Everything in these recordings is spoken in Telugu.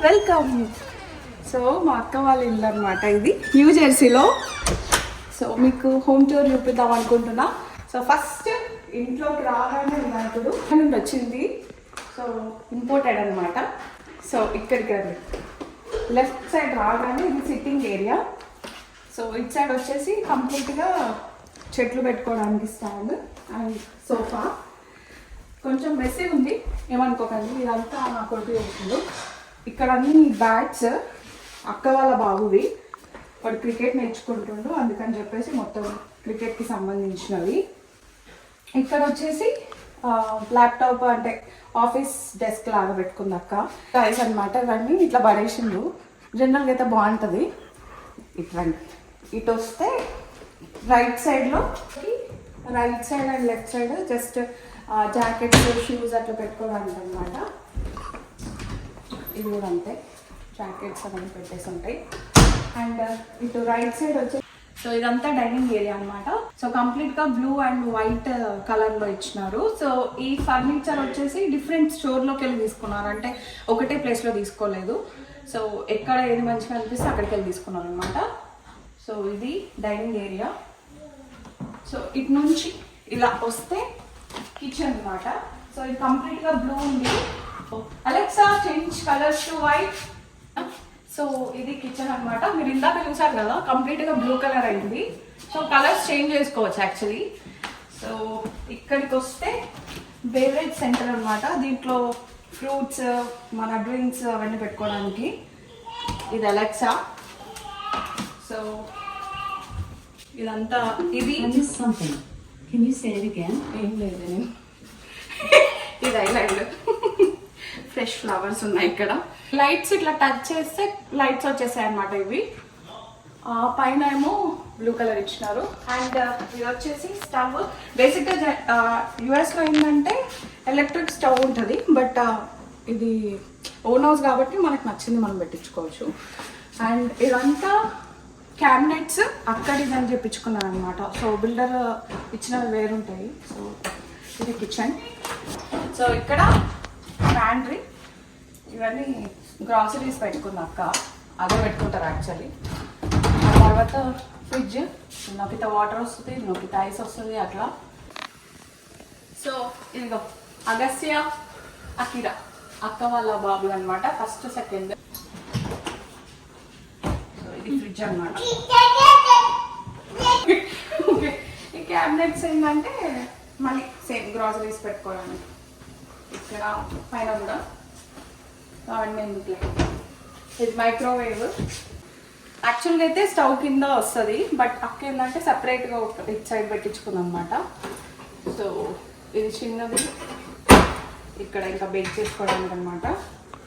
వెల్కమ్. సో మా అక్క వాళ్ళ ఇల్లు అనమాట ఇది, న్యూ జెర్సీలో. సో మీకు హోమ్ టూర్ చూపిద్దాం అనుకుంటున్నా. సో ఫస్ట్ ఇంట్లోకి రాగానే వినాయకుడు నుండి వచ్చింది. సో ఇంపోర్టెడ్ అనమాట. సో ఇక్కడికి రండి. లెఫ్ట్ సైడ్ రాగానే ఇది సిట్టింగ్ ఏరియా. సో ఇటు సైడ్ వచ్చేసి కంప్లీట్గా చెట్లు పెట్టుకోవడానికి స్టాండ్ అండ్ సోఫా. కొంచెం మెస్సీ ఉంది, ఏమనుకోకండి. ఇదంతా నా కొడుకు చేసిండు. ఇక్కడ అన్ని బ్యాట్స్ అక్క వాళ్ళ బాబువి. వాడు క్రికెట్ నేర్చుకుంటుండు, అందుకని చెప్పేసి మొత్తం క్రికెట్కి సంబంధించినవి. ఇక్కడ వచ్చేసి ల్యాప్టాప్ అంటే ఆఫీస్ డెస్క్ లాగా పెట్టుకుంది అక్క. టైల్స్ అనమాట. ఇవన్నీ ఇట్లా పడేసిండు. జనరల్గా అయితే బాగుంటుంది. ఇట్లండి. ఇటు వస్తే right side and left side just jackets shoes అట్లా పెట్టుకోవడానికి అనమాట. ఇది కూడా అంతే, జాకెట్స్ అవన్నీ పెట్టేసి ఉంటాయి. అండ్ ఇటు రైట్ సైడ్ వచ్చి సో ఇదంతా డైనింగ్ ఏరియా అనమాట. సో కంప్లీట్గా బ్లూ అండ్ వైట్ కలర్లో ఇచ్చినారు. సో ఈ ఫర్నిచర్ వచ్చేసి డిఫరెంట్ స్టోర్లోకి వెళ్ళి తీసుకున్నారు, అంటే ఒకటే ప్లేస్లో తీసుకోలేదు. సో ఎక్కడ ఏది మంచిగా అనిపిస్తే అక్కడికి వెళ్ళి తీసుకున్నారు అనమాట. సో ఇది డైనింగ్ ఏరియా. సో ఇటు నుంచి ఇలా వస్తే కిచెన్ అనమాట. సో ఇది కంప్లీట్గా బ్లూ ఉంది. Alexa change colours to white. So ఇది కిచెన్ అనమాట. మీరు ఇందాక చూసారు కదా, కంప్లీట్గా బ్లూ కలర్ అయింది. సో కలర్స్ చేంజ్ చేసుకోవచ్చు యాక్చువల్లీ. సో ఇక్కడికి వస్తే బేవరేజ్ సెంటర్ అనమాట. దీంట్లో ఫ్రూట్స్, మన డ్రింక్స్ అవన్నీ పెట్టుకోవడానికి. ఇది అలెక్సా. సో ఇదంతా ఇది ఏం లేదు, నేను ఇది ఐలాండ్. ఫ్రెష్ ఫ్లవర్స్ ఉన్నాయి ఇక్కడ. లైట్స్ ఇట్లా టచ్ చేస్తే లైట్స్ వచ్చేసాయి అనమాట. ఇవి పైన ఏమో బ్లూ కలర్ ఇచ్చినారు. అండ్ ఇది వచ్చేసి స్టవ్. బేసిక్గా యుఎస్లో ఏంటంటే ఎలక్ట్రిక్ స్టవ్ ఉంటుంది, బట్ ఇది ఓన్ హౌస్ కాబట్టి మనకు నచ్చింది మనం పెట్టించుకోవచ్చు. అండ్ ఇదంతా క్యాబినెట్స్ అక్కడిది అని చెప్పించుకున్నాను అనమాట. సో బిల్డర్ ఇచ్చినవి వేరుంటాయి. సో ఇది కిచెన్. సో ఇక్కడ ప్యాంట్రీ, ఇవన్నీ గ్రాసరీస్ పెట్టుకుంది అక్క. అదే పెట్టుకుంటారు యాక్చువల్లీ. ఆ తర్వాత ఫ్రిడ్జ్, నొక్కితే వాటర్ వస్తుంది, నొక్కితే ఐస్ వస్తుంది అట్లా. సో ఇదిగో అగస్య, అకిరా అక్క వాళ్ళ బాబులు అనమాట, ఫస్ట్ సెకండ్. సో ఇది ఫ్రిడ్జ్ అనమాట. ఈ క్యాబినెట్స్ ఏంటంటే మళ్ళీ సేమ్ గ్రాసరీస్ పెట్టుకోవడానికి. ఇక్కడ పైన కూడా అవన్నీ ఎందుకు. ఇది మైక్రోవేవ్. యాక్చువల్గా అయితే స్టవ్ కింద వస్తుంది, బట్ అక్క ఏంటంటే సపరేట్గా ఇటు సైడ్ పెట్టించుకుంది అనమాట. సో ఇది చిన్నది, ఇక్కడ ఇంకా బేక్ చేసుకోవడానికి అనమాట.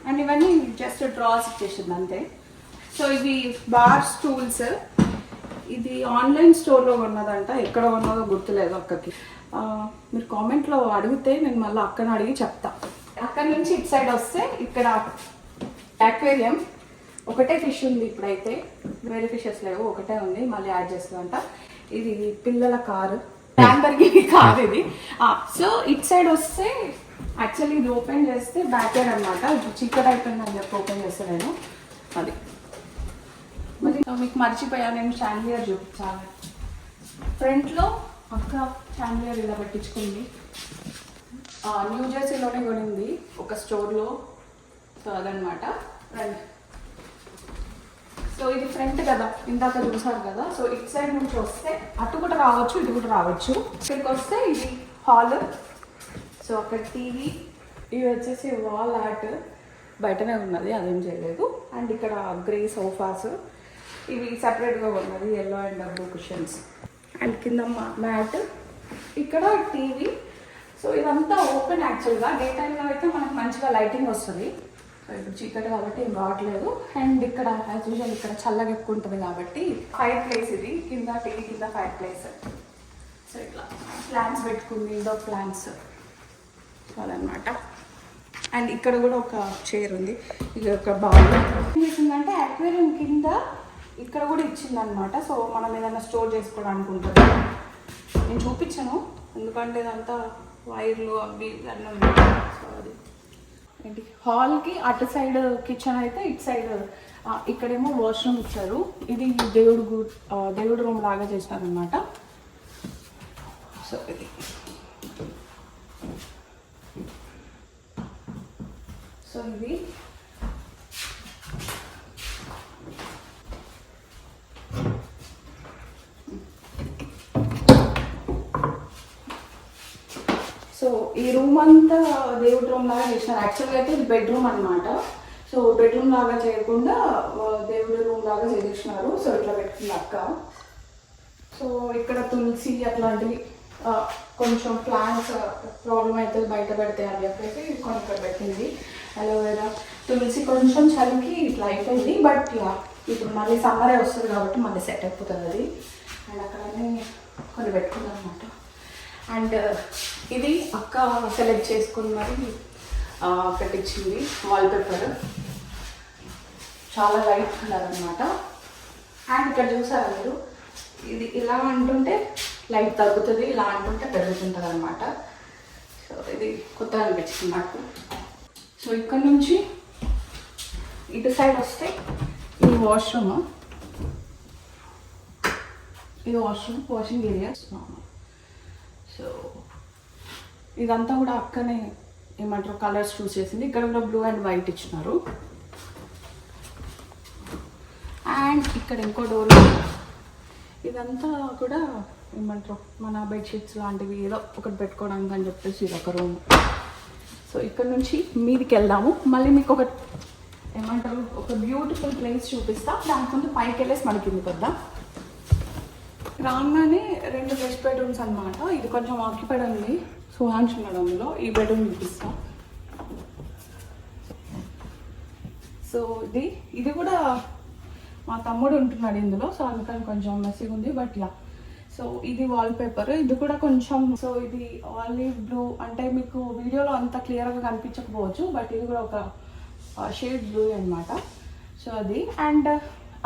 అండ్ ఇవన్నీ జస్ట్ డ్రాస్ ఇచ్చేసింది అంతే. సో ఇవి బార్ స్టూల్స్. ఇది ఆన్లైన్ స్టోర్లో ఉన్నదంట, ఎక్కడ ఉన్నదో గుర్తులేదు అక్కకి. మీరు కామెంట్లో అడిగితే నేను మళ్ళీ అక్కని అడిగి చెప్తా. అక్కడ నుంచి ఇటు సైడ్ వస్తే ఇక్కడ అక్వేరియం. ఒకటే ఫిష్ ఉంది ఇప్పుడైతే, వేరే ఫిషెస్ లేవు, ఒకటే ఉంది, మళ్ళీ యాడ్ చేస్తుందంట. ఇది పిల్లల కారు, ల్యాంబర్గిని కార్ ఇది. సో ఇటు సైడ్ వస్తే యాక్చువల్లీ ఇది ఓపెన్ చేస్తే బ్యాక్ యార్డ్ అనమాట. చీకటి అయిపోయిందని చెప్పి ఓపెన్ చేస్తే నేను అది. మరి మీకు మర్చిపోయా, నేను షాండియర్ చూపించాలి. ఫ్రంట్లో అక్క షాండియర్ ఇలా పెట్టించుకుంది. న్యూ జెర్సీలోనే కొనింది ఒక స్టోర్లో. సో అదనమాట. రండి. సో ఇది ఫ్రంట్ కదా, ఇందాక చూసారు కదా. సో ఇటు సైడ్ నుంచి వస్తే అటు కూడా రావచ్చు, ఇటు కూడా రావచ్చు. ఇక్కడికి వస్తే ఇది హాల్. సో అక్కడ టీవీ, ఇవి వచ్చేసి వాల్ ఆర్ట్ బయటనే ఉన్నది, అదేం చేయలేదు. అండ్ ఇక్కడ గ్రే సోఫాస్, ఇవి సపరేట్గా ఉన్నది, yellow and blue cushions. And కింద మ్యాట్, ఇక్కడ టీవీ. సో ఇదంతా ఓపెన్ యాక్చువల్గా. డే టైంలో అయితే మనకు మంచిగా లైటింగ్ వస్తుంది. సో ఇప్పుడు చీకటి కాబట్టి ఏం రావట్లేదు. అండ్ ఇక్కడ యాజ్ యూజువల్ ఇక్కడ చల్లగా ఎక్కువ ఉంటుంది కాబట్టి ఫైర్ ప్లేస్. ఇది కింద టీవీ కింద ఫైర్ ప్లేస్. సో ఇట్లా ప్లాంట్స్ పెట్టుకుంది, ఇండోర్ ప్లాంట్స్ అదనమాట. అండ్ ఇక్కడ కూడా ఒక చైర్ ఉంది. ఇది ఒక బాల్. ఏం చేసిందంటే అక్వేరియం కింద ఇక్కడ కూడా ఇచ్చిందనమాట. సో మనం ఏదైనా స్టోర్ చేసుకోవడానికి ఉంటుంది. నేను చూపించాను ఎందుకంటే ఇదంతా వైర్లు అవి అన్నీ ఉన్నాయి. సో అది ఏంటి హాల్కి అటు సైడ్ కిచెన్ అయితే ఇటు సైడ్ ఇక్కడేమో వాష్రూమ్ ఇచ్చారు. ఇది దేవుడు రూమ్ లాగా చేసినారనమాట. సో ఇది సో ఈ రూమ్ అంతా దేవుడి రూమ్ లాగా చేసినారు. యాక్చువల్గా అయితే ఇది బెడ్రూమ్ అనమాట. సో బెడ్రూమ్ లాగా చేయకుండా దేవుడి రూమ్ లాగా చేసినారు. సో ఇట్లా పెట్టుకుంది అక్క. సో ఇక్కడ తులసి అట్లాంటివి కొంచెం ప్లాంట్స్ ప్రాబ్లం అయితే బయట పెడితే అని చెప్పేసి కొన్ని ఇక్కడ పెట్టింది. అలోవేరా, తులసి కొంచెం చలికి ఇట్లా అయిపోయింది. బట్ ఇప్పుడు మళ్ళీ సమ్మరే వస్తుంది కాబట్టి మళ్ళీ సెట్ అయిపోతుంది అది. అండ్ అక్కడనే కొన్ని పెట్టుకుందాం అనమాట. అండ్ ఇది అక్క సెలెక్ట్ చేసుకుని మరి పెట్టించింది వాల్పేపర్. చాలా లైట్ కలర్ అనమాట. అండ్ ఇక్కడ చూసారా మీరు, ఇది ఇలా అంటుంటే లైట్ తగ్గుతుంది, ఇలా అంటుంటే పెరుగుతుంటుంది అనమాట. సో ఇది కొత్తగా అనిపించింది నాకు. సో ఇక్కడ నుంచి ఇటు సైడ్ వస్తే ఇది వాష్రూమ్, ఇది వాషింగ్ ఏరియా. సో ఇదంతా కూడా అక్కనే ఏమంటారు కలర్స్ చూస్ చేసింది. ఇక్కడ కూడా బ్లూ అండ్ వైట్ ఇచ్చినారు. అండ్ ఇక్కడ ఇంకో డోర్, ఇదంతా కూడా ఏమంటారు మన బెడ్షీట్స్ లాంటివి ఏదో ఒకటి పెట్టుకోవడానికి అని చెప్పేసి ఇది ఒక రూమ్. సో ఇక్కడ నుంచి మీదికి వెళ్దాము. మళ్ళీ మీకు ఒక ఏమంటారు ఒక బ్యూటిఫుల్ ప్లేస్ చూపిస్తా. దాని ముందు పైకి వెళ్ళేసి మన కిందకి వద్దాం. రాగానే 2 గెస్ట్ బెడ్రూమ్స్ అనమాట. ఇది కొంచెం ఆక్యుపైడ్ ఉంది, సుహాన్స్ ఉన్నాడు అందులో. ఈ బెడ్రూమ్ చూపిస్తా. సో ఇది కూడా మా తమ్ముడు ఉంటున్నాడు ఇందులో. సో అందుకని కొంచెం మెస్సీగా ఉంది. బట్ సో ఇది వాల్పేపర్, ఇది కూడా కొంచెం. సో ఇది ఆలివ్ బ్లూ, అంటే మీకు వీడియోలో అంత క్లియర్గా కనిపించకపోవచ్చు, బట్ ఇది కూడా ఒక షేడ్ బ్లూ అనమాట. సో అది. అండ్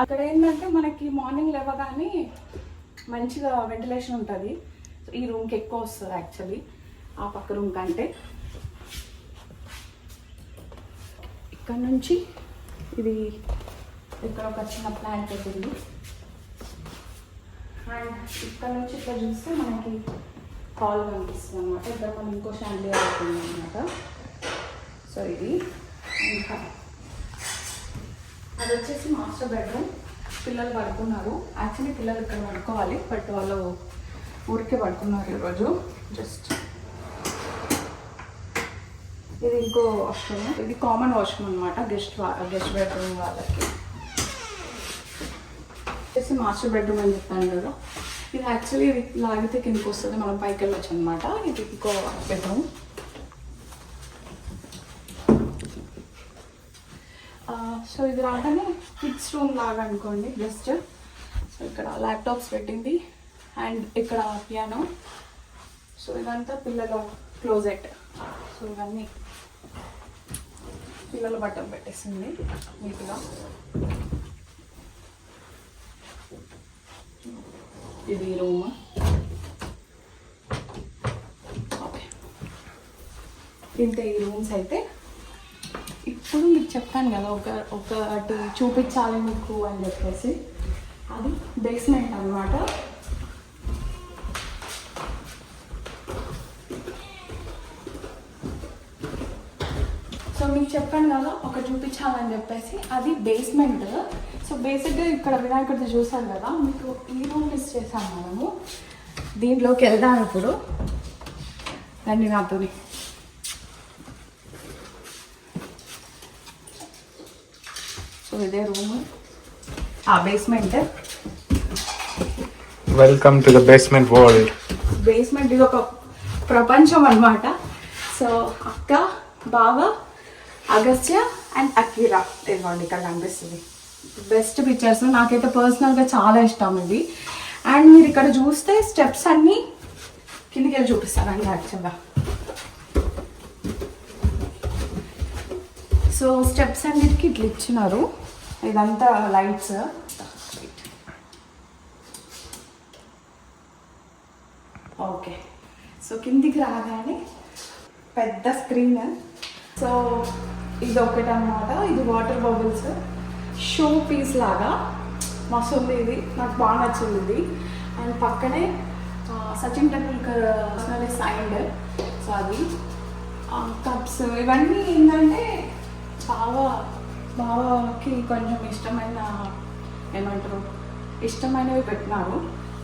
అక్కడ ఏంటంటే మనకి మార్నింగ్ లేవగానే మంచిగా వెంటిలేషన్ ఉంటుంది. సో ఈ రూమ్కి ఎక్కువ వస్తుంది యాక్చువల్లీ ఆ పక్క రూమ్ కంటే. ఇక్కడ నుంచి ఇది ఇక్కడ ఒక చిన్న ప్లాంట్ పెట్టింది. అండ్ ఇక్కడ నుంచి ఇక్కడ చూస్తే మనకి హాల్ కనిపిస్తుంది అనమాట. ఇక్కడ మనం ఇంకో షాండియర్ అవుతుంది అనమాట. సో ఇది ఇంకా అది వచ్చేసి మాస్టర్ బెడ్రూమ్. పిల్లలు పడుకున్నారు. యాక్చువల్లీ పిల్లలు ఇక్కడ పడుకోవాలి, బట్ వాళ్ళు ఊరికే పడుకున్నారు ఈరోజు. జస్ట్ ఇది ఇంకో వాష్రూమ్, ఇది కామన్ వాష్రూమ్ అనమాట గెస్ట్ బెడ్రూమ్ వాళ్ళకి. వచ్చేసి మాస్టర్ బెడ్రూమ్ అని చెప్పాను కదా. ఇది యాక్చువల్లీ ఇది లాగితే కిందకి వస్తుంది, మనం పైకి వెళ్ళొచ్చు అనమాట. ఇది ఇంకో బెడ్రూమ్. సో ఇది రాగానే కిడ్స్ రూమ్ లాగా అనుకోండి జస్ట్. సో ఇక్కడ ల్యాప్టాప్స్ పెట్టింది అండ్ ఇక్కడ పియానో. సో ఇదంతా పిల్లల క్లోజెట్. సో ఇవన్నీ పిల్లల బట్టలు పెట్టేసింది నీట్గా. ఇది రూమ్. ఓకే, ఇంత ఈ రూమ్స్ అయితే. ఇప్పుడు మీకు చెప్పాను కదా ఒకటి చూపించాలి మీకు అని చెప్పేసి, అది బేస్మెంట్ అన్నమాట. సో మీకు చెప్పాను కదా ఒకటి చూపించాలని చెప్పేసి, అది బేస్మెంట్. సో బేసిక్గా ఇక్కడ వినాయకుడిది చూసాను కదా, మీకు ఈ రూమ్ మిస్ చేశాను మనము. దీంట్లోకి వెళ్దాం ఇప్పుడు, రండి నాతోని. సో ఇదే రూమ్, ఆ basement. Welcome to the basement world. Basement ఇది ఒక ప్రపంచం అన్నమాట. సో అక్క, బావ, అగస్త్య అండ్ అకీరా ఇదిగోండి ఇక్కడ కనిపిస్తుంది. Best pictures. నాకైతే పర్సనల్గా చాలా ఇష్టం ఇది. అండ్ మీరు ఇక్కడ చూస్తే స్టెప్స్ అన్నీ కిందికి వెళ్ళి చూపిస్తానండి యాక్చువల్గా. సో స్టెప్స్ అన్నిటికీ ఇట్లా ఇచ్చినారు. ఇదంతా లైట్స్. ఓకే, సో కిందికి రాగానే పెద్ద స్క్రీన్. సో ఇది ఒకటి అన్నమాట. ఇది వాటర్ బబుల్స్ షో పీస్ లాగా మస్తు ఉంది. ఇది నాకు బాగా నచ్చింది ఇది. అండ్ పక్కనే సచిన్ టెండూల్కర్ సైన్డ్. సో అది కప్స్ ఇవన్నీ ఏంటంటే బావాకి కొంచెం ఇష్టమైన ఏమంటారు ఇష్టమైనవి పెట్టినారు.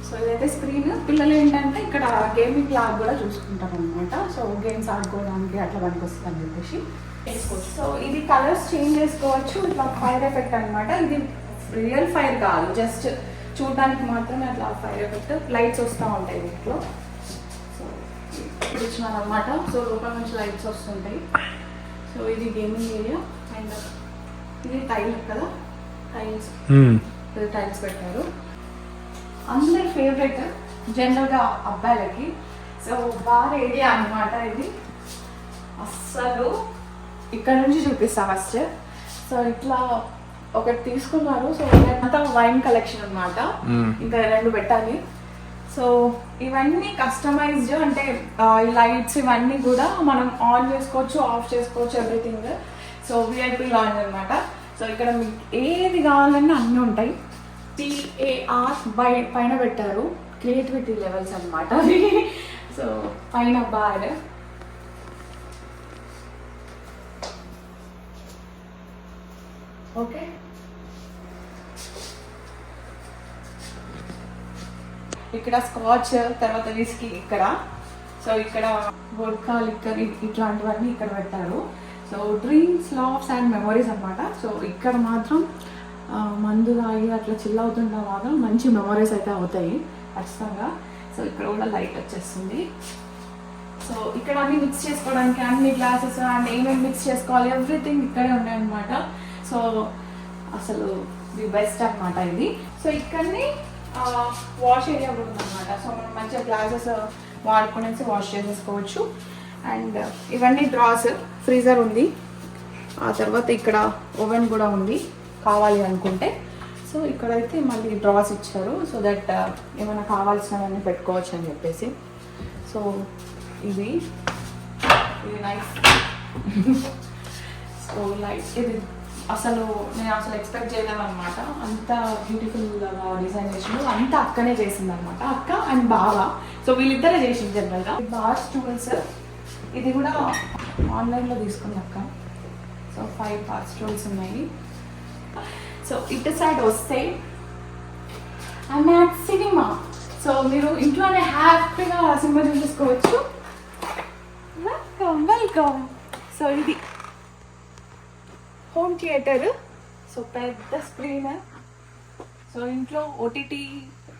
సో ఇదైతే స్క్రీన్. పిల్లలు ఏంటంటే ఇక్కడ గేమింగ్ లాగ్ కూడా చూసుకుంటారు అనమాట. సో గేమ్స్ ఆడుకోవడానికి అట్లా పనికి వస్తుంది అని చెప్పేసి వేసుకోవచ్చు. సో ఇది కలర్స్ చేంజ్ చేసుకోవచ్చు. ఇట్లా ఫైర్ ఎఫెక్ట్ అనమాట. ఇది రియల్ ఫైర్ కాదు, జస్ట్ చూడడానికి మాత్రమే అట్లా ఫైర్ ఎఫెక్ట్. లైట్స్ వస్తూ ఉంటాయి దీంట్లో. సో ఇప్పుడు ఇచ్చినారు అనమాట. సో లోపల నుంచి లైట్స్ వస్తుంటాయి. సో ఇది గేమింగ్ ఏరియా. అండ్ ఇది టైల్ కదా, టైల్స్ టైల్స్ పెట్టారు. అందరి ఫేవరెట్ జనరల్గా అబ్బాయిలకి. సో బార్ ఏరియా అనమాట ఇది. అస్సలు ఇక్కడ నుంచి చూపిస్తా ఫస్ట్. సో ఇట్లా ఒకటి తీసుకున్నారు. సో ఇదంతా వైన్ కలెక్షన్ అనమాట. ఇంకా 2 పెట్టాలి. సో ఇవన్నీ కస్టమైజ్డ్, అంటే ఈ లైట్స్ ఇవన్నీ కూడా మనం ఆన్ చేసుకోవచ్చు, ఆఫ్ చేసుకోవచ్చు, ఎవ్రీథింగ్. సో విఐపి లాంజ్ అనమాట. సో ఇక్కడ మీకు ఏది కావాలన్నా అన్నీ ఉంటాయి. TAR పైన పెట్టారు. క్రియేటివిటీ లెవెల్స్ అనమాట అవి. సో పైన బార్. ఓకే, ఇక్కడ స్కాచ్, తర్వాత విస్కీ ఇక్కడ. సో ఇక్కడ వోడ్కా, లిక్కర్ ఇట్లాంటివన్నీ ఇక్కడ పెట్టారు. సో డ్రీమ్స్, లావ్స్ అండ్ మెమరీస్ అనమాట. సో ఇక్కడ మాత్రం మందు తాగి అట్లా చిల్ అవుతుంటా బాగా మంచి మెమరీస్ అయితే అవుతాయి ఖచ్చితంగా. సో ఇక్కడ కూడా లైట్ వచ్చేస్తుంది. సో ఇక్కడ అన్ని మిక్స్ చేసుకోవడానికి అన్ని గ్లాసెస్ అండ్ ఏమేమి మిక్స్ చేసుకోవాలి ఎవ్రీథింగ్ ఇక్కడే ఉన్నాయన్నమాట. సో అసలు ది బెస్ట్ అనమాట ఇది. సో ఇక్కడనే వాష్ ఏరియా కూడా ఉందన్నమాట. సో మనం మంచిగా గ్లాసెస్ వాడుకునేసి వాష్ చేసేసుకోవచ్చు. అండ్ ఇవన్నీ డ్రాస్, ఫ్రీజర్ ఉంది. ఆ తర్వాత ఇక్కడ ఓవెన్ కూడా ఉంది కావాలి అనుకుంటే. సో ఇక్కడైతే మళ్ళీ డ్రాస్ ఇచ్చారు. సో దట్ ఏమైనా కావాల్సినవన్నీ పెట్టుకోవచ్చు అని చెప్పేసి. సో ఇది నైస్. సో లైట్ ఇది నేను అసలు ఎక్స్పెక్ట్ చేయలేము అనమాట. అంత బ్యూటిఫుల్గా డిజైన్ చేసిండు. అంతా అక్కనే చేసింది అనమాట, అక్క అండ్ బావ. సో వీళ్ళిద్దరే చేసింది జనరల్గా. బార్ స్టూల్స్ ఇది కూడా ఆన్లైన్లో తీసుకుంది అక్క. సో 5 బార్ స్టూల్స్ ఉన్నాయి. సో ఇటు సైడ్ వస్తే మ్యాట్ సినిమా. సో మీరు ఇంట్లోనే హ్యాపీగా సినిమా చూసుకోవచ్చు. వెల్కమ్. సో ఇది హోమ్ థియేటర్. సో పెద్ద స్క్రీన్. సో ఇంట్లో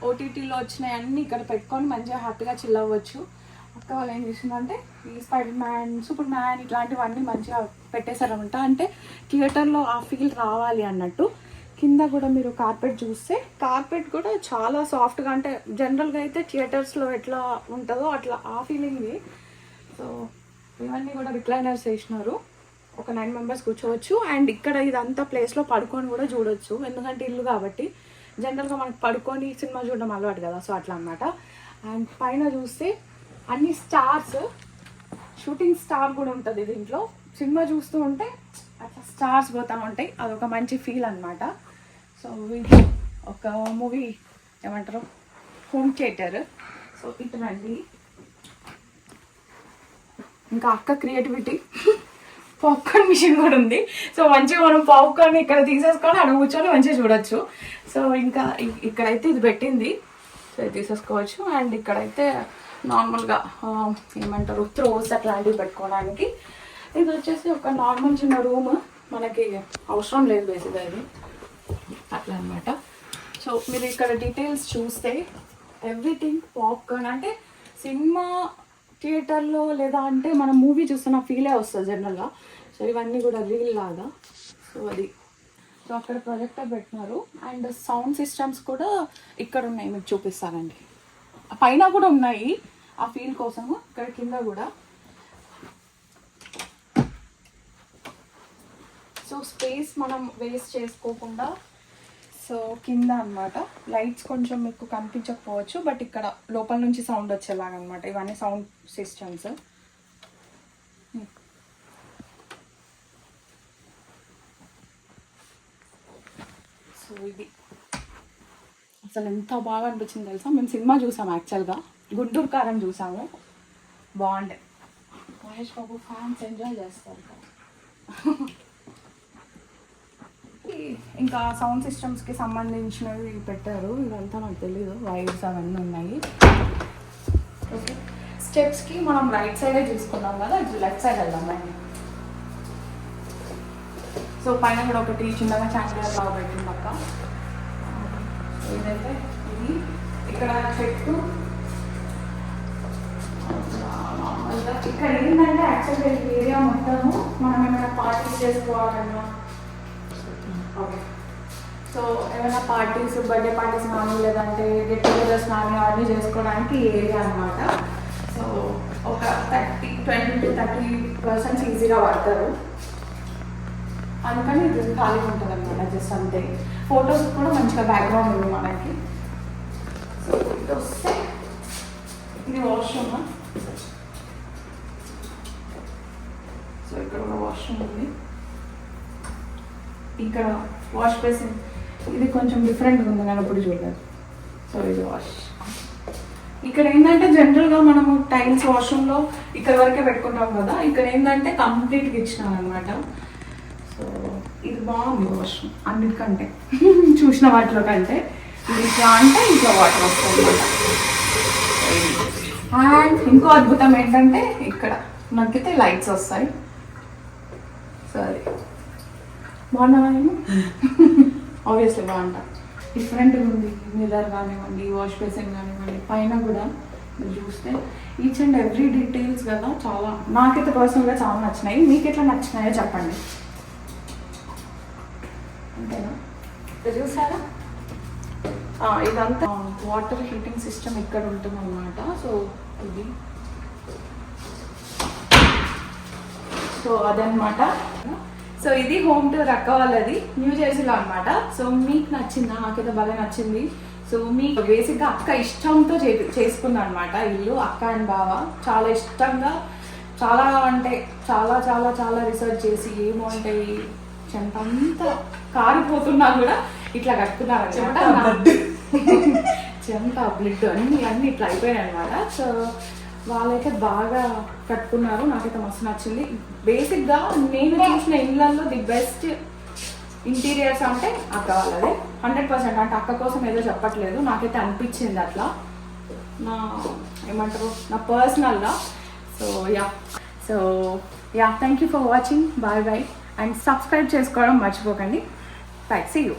ఓటీటీలో వచ్చినాయి అన్నీ ఇక్కడ పెట్టుకొని మంచిగా హ్యాపీగా చిల్ అవ్వచ్చు. అక్క వాళ్ళు ఏం చేసిందంటే ఈ స్పైడర్ మ్యాన్, సూపర్ మ్యాన్ ఇట్లాంటివన్నీ మంచిగా పెట్టేశారనమాట. అంటే థియేటర్లో ఆ ఫీల్ రావాలి అన్నట్టు. కింద కూడా మీరు కార్పెట్ చూస్తే కార్పెట్ కూడా చాలా సాఫ్ట్గా, అంటే జనరల్గా అయితే థియేటర్స్లో ఎట్లా ఉంటుందో అట్లా ఆ ఫీలింగ్ది. సో ఇవన్నీ కూడా రిక్లైనర్స్ వేసినారు. ఒక 9 మెంబర్స్ కూర్చోవచ్చు. అండ్ ఇక్కడ ఇదంతా ప్లేస్లో పడుకొని కూడా చూడొచ్చు, ఎందుకంటే ఇల్లు కాబట్టి. జనరల్గా మనకు పడుకొని సినిమా చూడడం అలవాటు కదా, సో అట్లా అనమాట. అండ్ పైన చూస్తే అన్ని స్టార్స్, షూటింగ్ స్టార్ కూడా ఉంటుంది దీంట్లో. సినిమా చూస్తూ ఉంటే అట్లా స్టార్స్ పోతూ ఉంటాయి, అదొక మంచి ఫీల్ అనమాట. సో ఇది ఒక మూవీ ఏమంటారు హోమ్ థియేటర్. సో ఇటు రండి. ఇంకా అక్క క్రియేటివిటీ పాప్కార్న్ మిషన్ కూడా ఉంది. సో మంచిగా మనం పాప్కార్న్ ఇక్కడ తీసేసుకొని అక్కడ కూర్చొని మంచిగా చూడొచ్చు. సో ఇంకా ఇక్కడైతే ఇది పెట్టింది, సో ఇది తీసేసుకోవచ్చు. అండ్ ఇక్కడైతే నార్మల్గా ఏమంటారు త్రోస్ అట్లాంటివి పెట్టుకోవడానికి. ఇది వచ్చేసి ఒక నార్మల్ చిన్న రూమ్, మనకి అవసరం లేదు బేసిక్గా ఇది అట్లా అనమాట. సో మీరు ఇక్కడ డీటెయిల్స్ చూస్తే ఎవ్రీథింగ్ పాప్కార్న్, అంటే సినిమా థియేటర్లో లేదా అంటే మనం మూవీ చూస్తున్న ఫీలే వస్తుంది జనరల్గా. సో ఇవన్నీ కూడా రీల్ లాగా. సో అది సో అక్కడ ప్రొజెక్టర్ పెట్టినారు. అండ్ సౌండ్ సిస్టమ్స్ కూడా ఇక్కడ ఉన్నాయి, మీకు చూపిస్తానండి. పైన కూడా ఉన్నాయి ఆ ఫీల్ కోసము. ఇక్కడ కింద కూడా. సో స్పేస్ మనం వేస్ట్ చేసుకోకుండా సో కింద అనమాట లైట్స్ కొంచెం మీకు కనిపించకపోవచ్చు, బట్ ఇక్కడ లోపల నుంచి సౌండ్ వచ్చేలాగా అనమాట. ఇవన్నీ సౌండ్ సిస్టమ్స్. ఇది అసలు ఎంత బాగా అనిపించింది తెలుసా. మేము సినిమా చూసాము యాక్చువల్గా, గుంటూరు కారం చూసాము, బాగుండే. మహేష్ బాబు ఫ్యాన్స్ ఎంజాయ్ చేస్తారు కదా. ఇంకా సౌండ్ సిస్టమ్స్కి సంబంధించినవి పెట్టారు, ఇదంతా నాకు తెలీదు, వైర్స్ అవన్నీ ఉన్నాయి. ఓకే, స్టెప్స్కి మనం రైట్ సైడే చూసుకున్నాం కదా, ఇది లెఫ్ట్ సైడ్ వెళ్దాం రండి. సో పైన కూడా ఒకటి చిన్నగా చాండియర్ లాగా పెట్టింది అక్క. ఏదైతే ఇది ఇక్కడ చెట్టు ఇక్కడ ఏంటంటే యాక్చువల్గా ఈ ఏరియా మొత్తము మనం ఏమైనా పార్టీస్ చేసుకోవాలన్నా, ఓకే, సో ఏమైనా పార్టీస్, బర్త్డే పార్టీస్ కానీ లేదంటే గెట్ టుగెదర్స్ కానీ అవన్నీ చేసుకోవడానికి ఈ ఏరియా అనమాట. సో ఒక 20 to 30% ఈజీగా పడతారు, అందుకని ఇది ఖాళీగా ఉంటుంది అనమాట. జస్ట్ అంతే. ఫొటోస్ కూడా మంచిగా బ్యాక్గ్రౌండ్ ఉంది మనకి. సో ఇది వస్తే ఇది వాష్రూమ్. సో ఇక్కడ ఒక వాష్రూమ్ ఉంది, ఇక్కడ వాష్ బేసిన్. ఇది కొంచెం డిఫరెంట్గా ఉంది, నేను ఇప్పుడు చూడలేదు. సో ఇది వాష్. ఇక్కడ ఏంటంటే జనరల్గా మనము టైల్స్ వాష్రూమ్లో ఇక్కడ వరకే పెట్టుకుంటాం కదా, ఇక్కడ ఏంటంటే కంప్లీట్గా ఇచ్చినాను అనమాట. సో ఇది బాగుంది వాష్రూమ్ అన్నిటికంటే, చూసిన వాటిలో కంటే. ఇది ఇట్లా అంటే ఇంట్లో వాటర్ వస్తుంది అనమాట. అండ్ ఇంకో అద్భుతం ఏంటంటే ఇక్కడ నగ్గితే లైట్స్ వస్తాయి. సరే, బాగున్నావా? నేను ఆబ్వియస్లీ బాగుంటా. డిఫరెంట్గా ఉంది. మిర్రర్ కానివ్వండి, వాష్ బేసిన్ కానివ్వండి, పైన కూడా మీరు చూస్తే ఈచ్ అండ్ ఎవ్రీ డీటెయిల్స్ కదా, చాలా నాకైతే పర్సనల్గా చాలా నచ్చినాయి. మీకు ఎట్లా నచ్చినాయో చెప్పండి. అంతేనా? చూసారా, ఇదంతా వాటర్ హీటింగ్ సిస్టమ్ ఇక్కడ ఉంటుంది అన్నమాట. సో ఇది, సో అదనమాట. సో ఇది హోమ్ టూర్ అక్క వాళ్ళది, న్యూ జెర్సీలో అనమాట. సో మీకు నచ్చిందా? నాకైతే బాగా నచ్చింది. సో మీకు బేసిక్గా అక్క ఇష్టంతో చేసుకుంది అనమాట ఇల్లు. అక్క అండ్ బావ చాలా ఇష్టంగా, చాలా అంటే చాలా చాలా చాలా రీసెర్చ్ చేసి ఏమంటాయి చెంతంతా కారిపోతున్నా కూడా ఇట్లా కట్టుకున్నారు అనమాట. చెంత బ్లడ్ అన్నీ ఇట్లా అయిపోయాయి అనమాట. సో వాళ్ళైతే బాగా కట్టుకున్నారు, నాకైతే మస్తు నచ్చింది. బేసిక్గా నేను చూసిన ఇళ్ళల్లో ది బెస్ట్ ఇంటీరియర్స్ అంటే అక్క వాళ్ళదే 100%. అంటే అక్క కోసం ఏదో చెప్పట్లేదు, నాకైతే అనిపించింది అట్లా, నా ఏమంటారు నా పర్సనల్గా. So yeah thank you for watching. Bye bye. And subscribe చేసుకోవడం మర్చిపోకండి. Bye, see you.